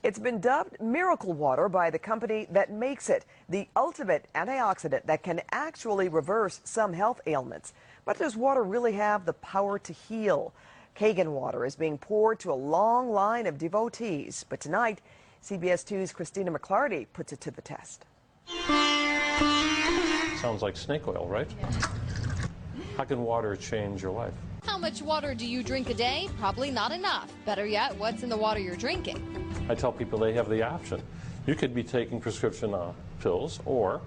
It's been dubbed miracle water by the company that makes it, the ultimate antioxidant that can actually reverse some health ailments. But does water really have the power to heal? Kangen water is being poured to a long line of devotees. But tonight, CBS 2's Christina McClarty puts it to the test. Sounds like snake oil, right? How can water change your life? How much water do you drink a day? Probably not enough. Better yet, what's in the water you're drinking? I tell people they have the option. You could be taking prescription pills or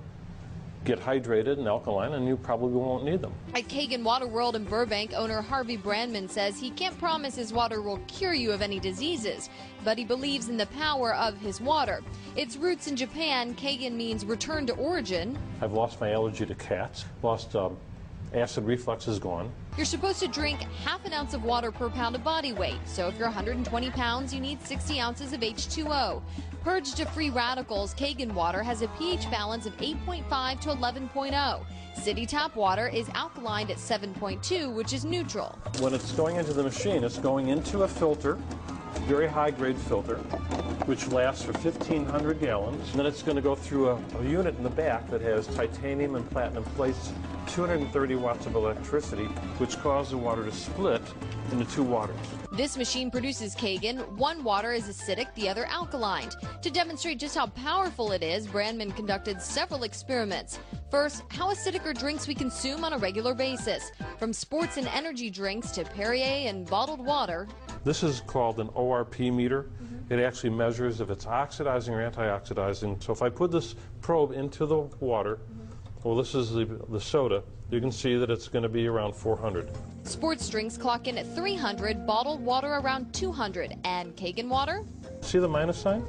get hydrated and alkaline, and you probably won't need them. At Kangen Water World in Burbank, owner Harvey Brandman says he can't promise his water will cure you of any diseases, but he believes in the power of his water. Its roots in Japan, Kangen means return to origin. I've lost my allergy to cats, lost acid reflux is gone. You're supposed to drink half an ounce of water per pound of body weight. So if you're 120 pounds, you need 60 ounces of H2O. Purged of free radicals, Kangen water has a pH balance of 8.5 to 11.0. City tap water is alkaline at 7.2, which is neutral. When it's going into the machine, it's going into a filter, very high-grade filter, which lasts for 1,500 gallons. And then it's going to go through a unit in the back that has titanium and platinum plates, 230 watts of electricity, which causes the water to split into two waters. This machine produces Kangen. One water is acidic, the other alkaline. To demonstrate just how powerful it is, Brandman conducted several experiments. First, how acidic are drinks we consume on a regular basis? From sports and energy drinks to Perrier and bottled water. This is called an ORP meter. It actually measures if it's oxidizing or antioxidizing. So if I put this probe into the water, well, this is the soda, you can see that it's going to be around 400. Sports drinks clock in at 300, bottled water around 200, and Kangen water? See the minus sign?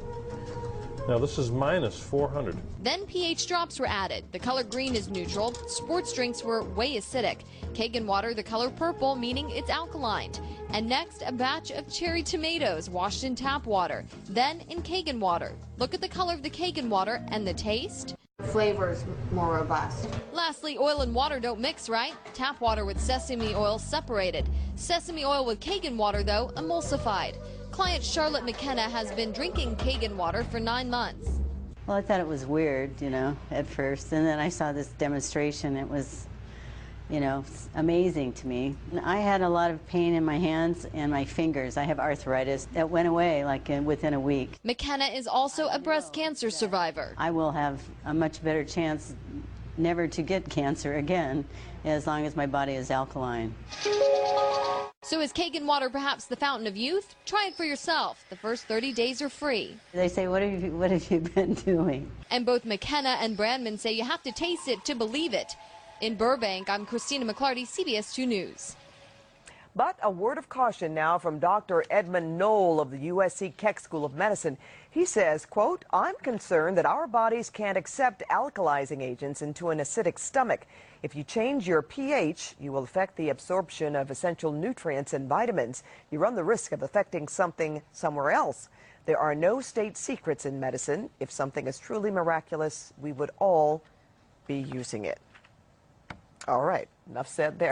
Now this is minus 400. Then pH drops were added. The color green is neutral. Sports drinks were way acidic. Kangen water, the color purple, meaning it's alkaline. And next, a batch of cherry tomatoes washed in tap water, then in Kangen water. Look at the color of the Kangen water and the taste. Flavor is more robust. Lastly, oil and water don't mix, right? Tap water with sesame oil separated. Sesame oil with Kangen water, though, emulsified. Client Charlotte McKenna has been drinking Kangen water for 9 months. Well, I thought it was weird, at first, and then I saw this demonstration. It was, amazing to me. I had a lot of pain in my hands and my fingers. I have arthritis. That went away within a week. McKenna is also a breast cancer survivor. I will have a much better chance never to get cancer again as long as my body is alkaline. So is Kangen water perhaps the fountain of youth? Try it for yourself. The first 30 days are free. They say, what have you been doing? And both McKenna and Brandman say you have to taste it to believe it. In Burbank, I'm Christina McClarty, CBS 2 News. But a word of caution now from Dr. Edmund Knoll of the USC Keck School of Medicine. He says, quote, I'm concerned that our bodies can't accept alkalizing agents into an acidic stomach. If you change your pH, you will affect the absorption of essential nutrients and vitamins. You run the risk of affecting something somewhere else. There are no state secrets in medicine. If something is truly miraculous, we would all be using it. All right, enough said there.